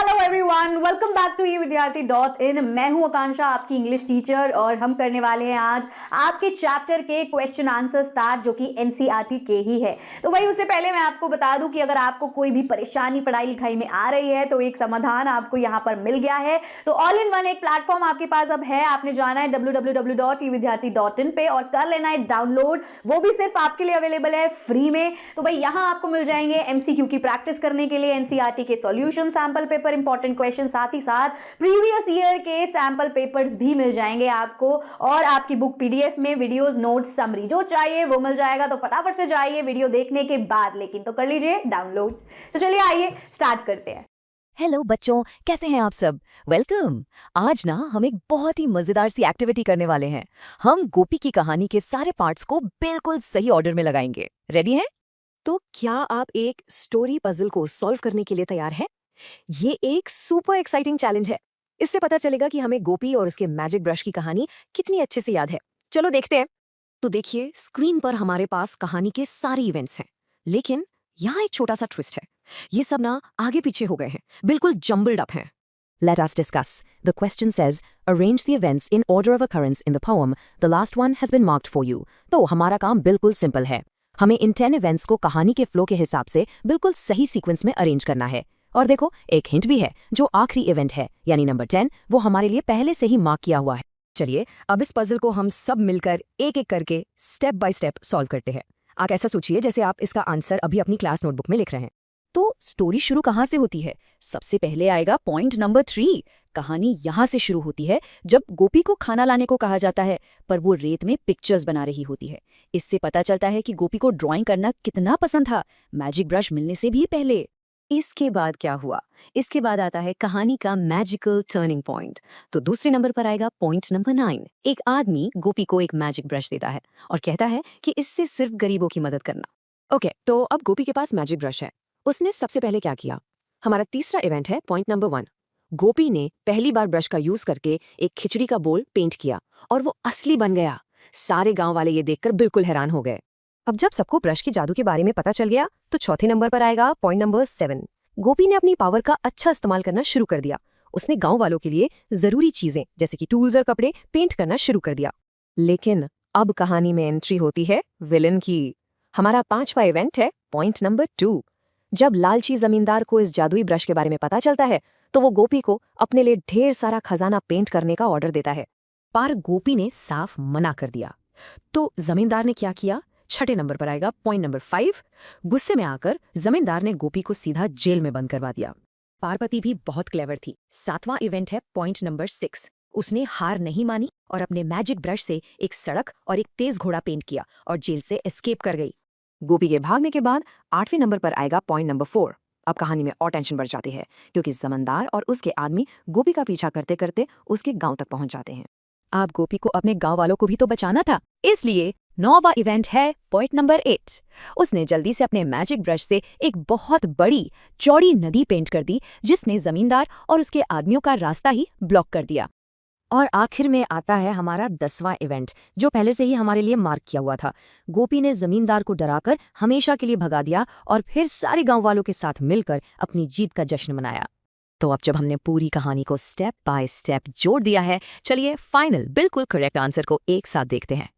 Hello everyone, welcome back to evidyarthi.in। मैं हूं आकांक्षा, आपकी इंग्लिश टीचर, और हम करने वाले हैं आज आपके चैप्टर के क्वेश्चन आंसर स्टार्ट, जो कि एनसीईआरटी के ही है। तो वही उससे पहले मैं आपको बता दूं कि अगर आपको कोई भी परेशानी पढ़ाई लिखाई में आ रही है तो एक समाधान आपको यहां पर मिल गया है। तो ऑल इन वन एक प्लेटफॉर्म आपके पास अब है। आपने जाना है www.evidyarthi.in पे और कर लेना है डाउनलोड। वो भी सिर्फ आपके लिए अवेलेबल है फ्री में। तो भाई यहाँ आपको मिल जाएंगे एमसीक्यू की प्रैक्टिस करने के लिए एनसीईआरटी के solution, sample paper, important question, साथ ही साथ प्रीवियस ईयर के सैंपल पेपर्स भी मिल जाएंगे आपको, और आपकी बुक पीडीएफ में वीडियोस, नोट्स, समरी जो चाहिए वो मिल जाएगा। तो फटाफट से जाइए वीडियो देखने के बाद, लेकिन तो कर लीजिए डाउनलोड। तो चलिए आइए स्टार्ट करते हैं। हेलो बच्चों, कैसे हैं आप सब? वेलकम। आज ना हम एक बहुत ही मजेदार सी एक्टिविटी करने वाले हैं। हम गोपी की कहानी के सारे पार्ट्स को बिल्कुल सही ऑर्डर में लगाएंगे। रेडी हैं? तो क्या आप एक स्टोरी पजल को सॉल्व करने के लिए तैयार हैं? ये एक सुपर एक्साइटिंग चैलेंज है। इससे पता चलेगा कि हमें गोपी और उसके मैजिक ब्रश की कहानी कितनी अच्छे से याद है। चलो देखते हैं। तो देखिए, स्क्रीन पर हमारे पास कहानी के सारे इवेंट्स हैं, लेकिन यहाँ एक छोटा सा ट्विस्ट है। ये सब ना आगे पीछे हो गए हैं, बिल्कुल जम्बल्ड अप हैं। Let us discuss. The question says, arrange the events in order of occurrence in the poem. The last one has been marked for you. तो हमारा काम बिल्कुल सिंपल है। हमें इन 10 इवेंट्स को कहानी के फ्लो के हिसाब से बिल्कुल सही सीक्वेंस में अरेंज करना है। और देखो, एक हिंट भी है। जो आखिरी इवेंट है, यानी नंबर 10, वो हमारे लिए पहले से ही मार्क किया हुआ है। चलिए, अब इस पजल को हम सब मिलकर एक एक करके स्टेप बाय स्टेप सॉल्व करते हैं। आप ऐसा सोचिए जैसे आप इसका आंसर अभी अपनी क्लास नोटबुक में लिख रहे हैं। तो स्टोरी शुरू कहाँ से होती है? सबसे पहले आएगा पॉइंट नंबर 3। कहानी यहाँ से शुरू होती है, जब गोपी को खाना लाने को कहा जाता है, पर वो रेत में पिक्चर्स बना रही होती है। इससे पता चलता है कि गोपी को ड्राइंग करना कितना पसंद था, मैजिक ब्रश मिलने से भी पहले। इसके बाद क्या हुआ? इसके बाद आता है कहानी का मैजिकल टर्निंग पॉइंट। तो दूसरे नंबर पर आएगा पॉइंट नंबर 9। एक आदमी गोपी को एक मैजिक ब्रश देता है और कहता है कि इससे सिर्फ गरीबों की मदद करना। ओके, तो अब गोपी के पास मैजिक ब्रश है। उसने सबसे पहले क्या किया? हमारा तीसरा इवेंट है पॉइंट नंबर 1। गोपी ने पहली बार ब्रश का यूज करके एक खिचड़ी का बोल पेंट किया और वो असली बन गया। सारे गांव वाले ये देखकर बिल्कुल हैरान हो गए। अब जब सबको ब्रश के जादू के बारे में पता चल गया, तो चौथे नंबर पर आएगा पॉइंट नंबर 7। गोपी ने अपनी पावर का अच्छा इस्तेमाल करना शुरू कर दिया। उसने गांव वालों के लिए जरूरी चीजें जैसे कि टूल्स और कपड़े पेंट करना शुरू कर दिया। लेकिन अब कहानी में एंट्री होती है विलन की। हमारा 5वां इवेंट है पॉइंट नंबर 2। जब लालची जमींदार को इस जादुई ब्रश के बारे में पता चलता है, तो वो गोपी को अपने लिए ढेर सारा खजाना पेंट करने का ऑर्डर देता है, पर गोपी ने साफ मना कर दिया। तो जमींदार ने क्या किया? छठे नंबर पर आएगा पॉइंट नंबर 5। गुस्से में आकर जमींदार ने गोपी को सीधा जेल में बंद करवा दिया। पार्वती भी बहुत क्लेवर थी। 7वां इवेंट है पॉइंट नंबर 6। उसने हार नहीं मानी और अपने मैजिक ब्रश से एक सड़क और एक तेज घोड़ा पेंट किया और जेल से एस्केप कर गई। गोपी के भागने के बाद 8वें नंबर पर आएगा पॉइंट नंबर 4। अब कहानी में और टेंशन बढ़ जाती है, क्योंकि जमींदार और उसके आदमी गोपी का पीछा करते करते उसके गांव तक पहुंच जाते हैं। अब गोपी को अपने गांव वालों को भी तो बचाना था, इसलिए 9वां इवेंट है पॉइंट नंबर 8। उसने जल्दी से अपने मैजिक ब्रश से एक बहुत बड़ी चौड़ी नदी पेंट कर दी, जिसने जमींदार और उसके आदमियों का रास्ता ही ब्लॉक कर दिया। और आखिर में आता है हमारा 10वां इवेंट, जो पहले से ही हमारे लिए मार्क किया हुआ था। गोपी ने जमींदार को डराकर हमेशा के लिए भगा दिया और फिर सारे गांव वालों के साथ मिलकर अपनी जीत का जश्न मनाया। तो अब जब हमने पूरी कहानी को स्टेप बाय स्टेप जोड़ दिया है, चलिए फाइनल बिल्कुल करेक्ट आंसर को एक साथ देखते हैं।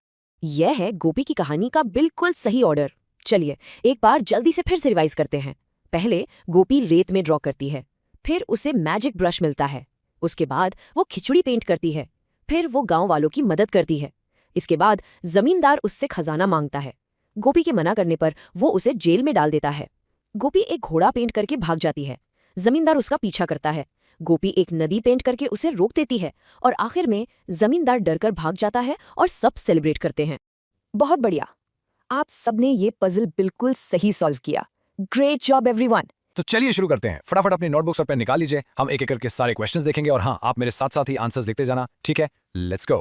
यह है गोपी की कहानी का बिल्कुल सही ऑर्डर। चलिए एक बार जल्दी से फिर से रिवाइज करते हैं। पहले गोपी रेत में ड्रॉ करती है, फिर उसे मैजिक ब्रश मिलता है। उसके बाद वो खिचड़ी पेंट करती है, फिर वो गांव वालों की मदद करती है। इसके बाद जमींदार उससे खजाना मांगता है। गोपी के मना करने पर वो उसे जेल में डाल देता है। गोपी एक घोड़ा पेंट करके भाग जाती है। जमींदार उसका पीछा करता है। गोपी एक नदी पेंट करके उसे रोक देती है और आखिर में जमींदार डरकर भाग जाता है और सब सेलिब्रेट करते हैं। बहुत बढ़िया, आप सबने ये पजल बिल्कुल सही सॉल्व किया। Great job everyone. तो चलिए शुरू करते हैं। फटाफट अपनी नोटबुक्स और पेन निकाल लीजिए। हम एक एक करके सारे क्वेश्चंस देखेंगे और हाँ, आप मेरे साथ साथ ही आंसर्स लिखते जाना, ठीक है? Let's go.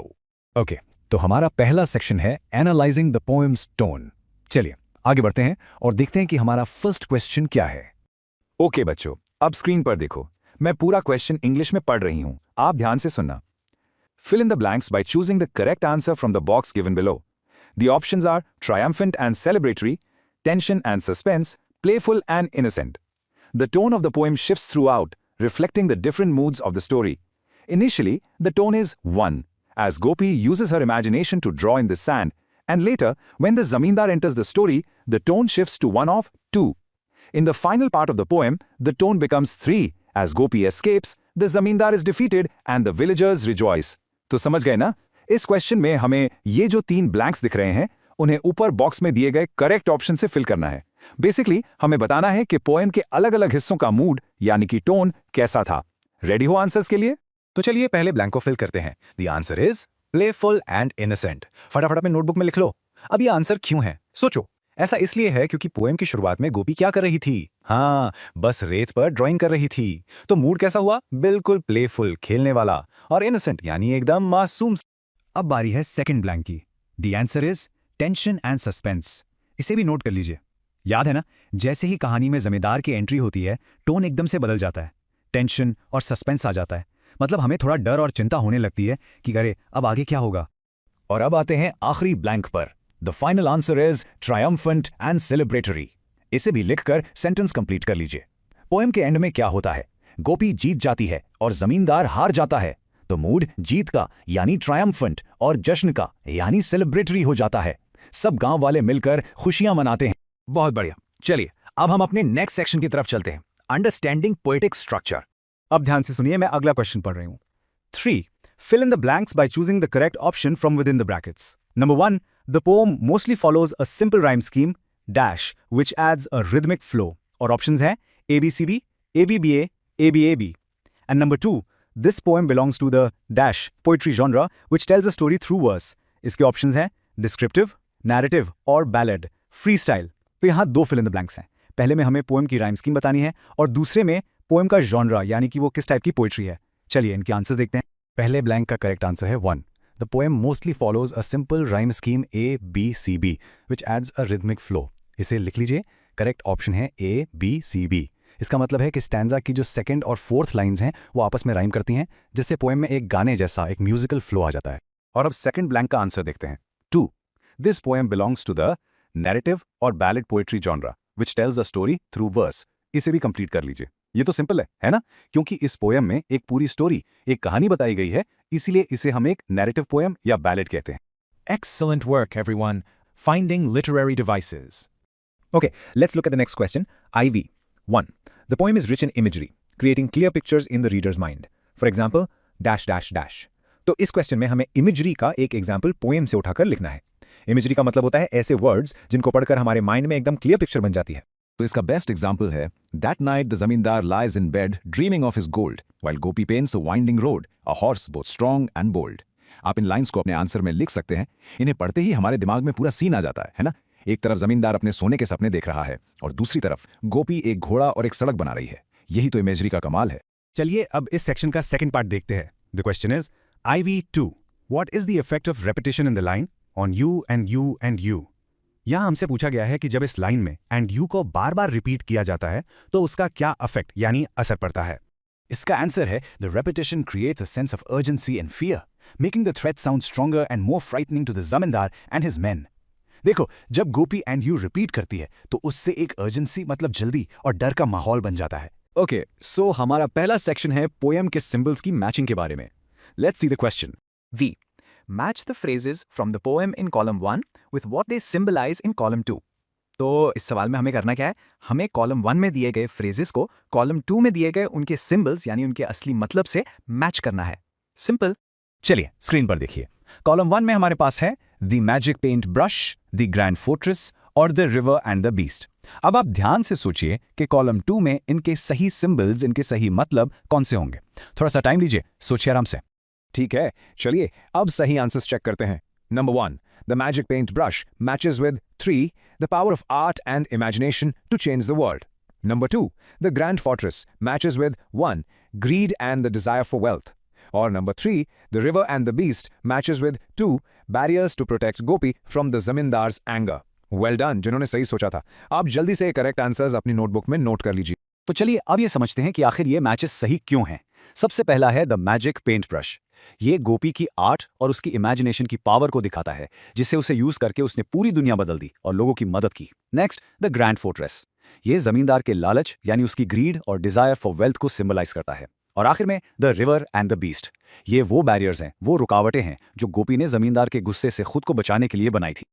ओके, तो हमारा पहला सेक्शन है एनालाइजिंग द पोएम्स टोन। चलिए आगे बढ़ते हैं और देखते हैं कि हमारा फर्स्ट क्वेश्चन क्या है। ओके बच्चों, अब स्क्रीन पर देखो। मैं पूरा क्वेश्चन इंग्लिश में पढ़ रही हूं, आप ध्यान से सुनना। Fill in the blanks by choosing the correct answer from the box given below. The options are triumphant and celebratory, tension and suspense, playful and innocent. The tone of the poem shifts throughout, reflecting the different moods of the story. Initially, the tone is 1, as Gopi uses her imagination to draw in the sand, and later, when the Zamindar enters the story, the tone shifts to 1 of 2. In the final part of the poem, the tone becomes 3, as Gopi escapes, the Zamindar is defeated, and the villagers rejoice. तो समझ गए ना? इस question में हमें ये जो 3 blanks दिख रहे हैं, उन्हें ऊपर बॉक्स में दिए गए करेक्ट ऑप्शन से फिल करना है। बेसिकली हमें बताना है कि पोएम के अलग-अलग हिस्सों का मूड यानी कि टोन कैसा था। रेडी हो आंसर्स के लिए? तो चलिए पहले ब्लैंक को फिल करते हैं। The answer is playful and innocent. फटाफट अपने नोटबुक में लिख लो। अब ये आंसर क्यों है? सोचो। ऐसा इसलिए है क्योंकि पोएम की शुरुआत में गोपी क्या कर रही थी? हाँ, बस रेत पर ड्राइंग कर रही थी। तो मूड कैसा हुआ? बिल्कुल प्लेफुल, खेलने वाला, और इनोसेंट यानी एकदम मासूम। अब बारी है सेकंड ब्लैंक की। The answer is tension and suspense. इसे भी नोट कर लीजिए। याद है ना, जैसे ही कहानी में जमींदार की एंट्री होती है, टोन एकदम से बदल जाता है, टेंशन और सस्पेंस आ जाता है। मतलब हमें थोड़ा डर और चिंता होने लगती है कि अरे अब आगे क्या होगा। और अब आते हैं आखिरी ब्लैंक पर। The final answer is triumphant and celebratory. इसे भी लिखकर सेंटेंस कंप्लीट कर लीजिए। पोएम के एंड में क्या होता है? गोपी जीत जाती है और जमींदार हार जाता है, तो मूड जीत का यानी ट्रायम्फेंट और जश्न का यानी सेलिब्रेटरी हो जाता है। सब गांव वाले मिलकर खुशियां मनाते हैं। बहुत बढ़िया। चलिए अब हम अपने नेक्स्ट सेक्शन की तरफ चलते हैं, अंडरस्टैंडिंग पोएटिक स्ट्रक्चर। अब ध्यान से सुनिए, मैं अगला क्वेश्चन पढ़ रही हूं। 3. Fill in the blanks by choosing the correct option from within the brackets. Number 1. The poem mostly follows a simple rhyme scheme, dash, which adds a rhythmic flow. Or options हैं ABCB, ABBA, ABAB. And number 2. This poem belongs to the dash poetry genre, which tells a story through verse. इसके options हैं descriptive, narrative और ballad, freestyle. तो यहाँ 2 fill in the blanks हैं। पहले में हमें पोएम की राइम स्कीम बतानी है और दूसरे में पोएम का जॉनरा यानी कि वो किस टाइप की पोएट्री है। चलिए इनके आंसर्स देखते हैं। पहले ब्लैंक का करेक्ट आंसर है 1. The poem mostly follows a simple rhyme scheme ABCB which adds a rhythmic flow. इसे लिख लीजिए। करेक्ट ऑप्शन है ABCB। इसका मतलब है कि स्टैंजा की जो सेकंड और फोर्थ लाइंस हैं वो आपस में राइम करती हैं, जिससे पोएम में एक गाने जैसा एक म्यूजिकल फ्लो आ जाता है। और अब सेकंड ब्लैंक का आंसर देखते हैं। 2. This poem belongs to the narrative और ballad poetry genre which tells a story through verse. इसे भी कंप्लीट कर लीजिए। ये तो सिंपल है ना? क्योंकि इस पोएम में एक पूरी स्टोरी, एक कहानी बताई गई है, इसीलिए इसे हम एक नैरेटिव पोएम या बैलेड कहते हैं। Excellent work, everyone. Finding literary devices. Okay, let's look at the next question. IV. 1. The poem is rich in imagery, creating clear pictures in the reader's mind. For example, dash dash dash. तो इस question में हमें imagery का एक example poem से उठाकर लिखना है। इमेजरी का मतलब होता है ऐसे वर्ड्स जिनको पढ़कर हमारे माइंड में एकदम क्लियर पिक्चर बन जाती है। तो इसका बेस्ट एग्जाम्पल है that night the zamindar lies in bed dreaming of his gold while Gopi paints a winding road, a horse both strong and bold. आप इन लाइंस को अपने आंसर में लिख सकते हैं। इन्हें पढ़ते ही हमारे दिमाग में पूरा सीन आ जाता है ना? एक तरफ जमींदार अपने सोने के सपने देख रहा है और दूसरी तरफ गोपी एक घोड़ा और एक सड़क बना रही है। यही तो इमेजरी का कमाल है। चलिए अब इस सेक्शन का सेकंड पार्ट देखते हैं। The question is IV2. What is the effect of repetition in the line on you and you and you? यहां हमसे पूछा गया है कि जब इस लाइन में एंड यू को बार बार रिपीट किया जाता है तो उसका क्या अफेक्ट यानी असर पड़ता है। इसका आंसर है the repetition creates a sense of urgency and fear, making the threat sound stronger and more frightening to the zamindar and his men. देखो, जब गोपी एंड यू रिपीट करती है तो उससे एक अर्जेंसी मतलब जल्दी और डर का माहौल बन जाता है। ओके, सो हमारा पहला सेक्शन है पोएम के सिंबल्स की मैचिंग के बारे में। Let's see the question. V. Match the phrases from the poem in column 1 with what they symbolize in column 2. तो इस सवाल में हमें करना क्या है? हमें कॉलम 1 में दिए गए फ्रेजेस को कॉलम 2 में दिए गए उनके सिंबल्स यानी उनके असली मतलब से मैच करना है। सिंपल। चलिए स्क्रीन पर देखिए। कॉलम 1 में हमारे पास है the magic paint brush, the grand fortress और the river and the beast. अब आप ध्यान से सोचिए कि कॉलम 2 में इनके सही सिंबल्स, इनके सही मतलब कौन से होंगे। थोड़ा सा टाइम लीजिए, सोचिए आराम से। ठीक है, चलिए अब सही आंसर्स चेक करते हैं। Number 1, the magic paint brush matches with 3, the power of art and imagination to change the world. Number 2, the grand fortress matches with 1, greed and the desire for wealth. और number 3, the river and the beast matches with 2, barriers to protect Gopi from the zamindar's anger. Well done जिन्होंने सही सोचा था। आप जल्दी से correct answers अपनी notebook में नोट कर लीजिए। तो चलिए अब ये समझते हैं कि आखिर ये मैचेस सही क्यों हैं। सबसे पहला है द मैजिक पेंट ब्रश। ये गोपी की आर्ट और उसकी इमेजिनेशन की पावर को दिखाता है, जिससे उसे यूज करके उसने पूरी दुनिया बदल दी और लोगों की मदद की। Next the grand fortress. ये जमींदार के लालच यानी उसकी ग्रीड और डिजायर फॉर वेल्थ को सिंबलाइज करता है। और आखिर में the river and the beast, ये वो बैरियर्स हैं, वो रुकावटें हैं जो गोपी ने जमींदार के गुस्से से खुद को बचाने के लिए बनाई थी।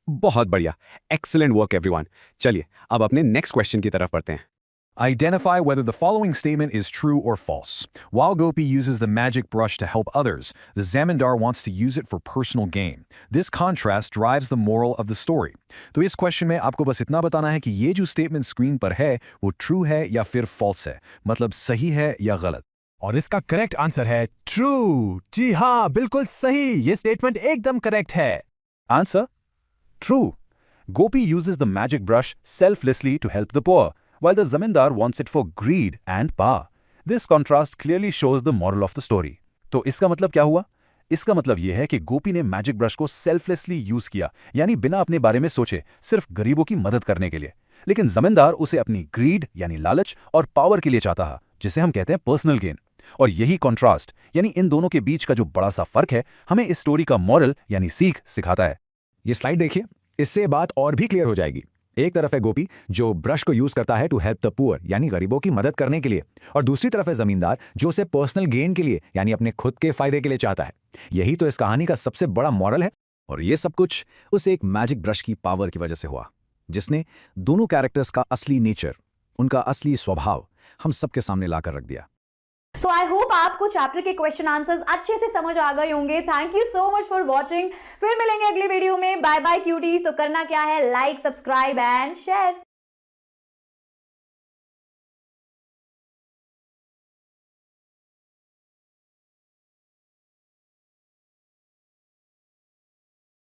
बहुत बढ़िया, एक्सीलेंट वर्क एवरीवन। चलिए अब अपने नेक्स्ट क्वेश्चन की तरफ बढ़ते हैं। Identify whether the following statement is true or false. While Gopi uses the magic brush to help others, the Zamindar wants to use it for personal gain. This contrast drives the moral of the story. तो इस question में आपको बस इतना बताना है कि ये जो स्टेटमेंट स्क्रीन पर है वो ट्रू है या फिर फॉल्स है, मतलब सही है या गलत। और इसका करेक्ट आंसर है ट्रू। जी हाँ, बिल्कुल सही, ये स्टेटमेंट एकदम करेक्ट है। Answer? True. Gopi uses the magic brush selflessly to help the poor, while the zamindar wants it for greed and power. This contrast clearly shows the moral of the story. तो इसका मतलब क्या हुआ? इसका मतलब यह है कि गोपी ने मैजिक ब्रश को सेल्फलेसली यूज किया, यानी बिना अपने बारे में सोचे, सिर्फ गरीबों की मदद करने के लिए। लेकिन जमींदार उसे अपनी ग्रीड यानी लालच और पावर के लिए चाहता है, जिसे हम कहते हैं पर्सनल गेन। और यही कॉन्ट्रास्ट यानी इन दोनों के बीच का जो बड़ा सा फर्क है, हमें इस स्टोरी का मॉरल यानी सीख सिखाता है। ये स्लाइड देखिए, इससे बात और भी क्लियर हो जाएगी। एक तरफ है गोपी जो ब्रश को यूज करता है टू हेल्प द पुअर यानी गरीबों की मदद करने के लिए, और दूसरी तरफ है जमींदार जो उसे पर्सनल गेन के लिए यानी अपने खुद के फायदे के लिए चाहता है। यही तो इस कहानी का सबसे बड़ा मॉरल है। और ये सब कुछ उस एक मैजिक ब्रश की पावर की वजह से हुआ, जिसने दोनों कैरेक्टर्स का असली नेचर, उनका असली स्वभाव हम सबके सामने लाकर रख दिया। सो आई होप आपको चैप्टर के क्वेश्चन आंसर्स अच्छे से समझ आ गए होंगे। Thank you so much for watching. फिर मिलेंगे अगली वीडियो में। Bye bye cuties. तो करना क्या है, लाइक, सब्सक्राइब एंड शेयर।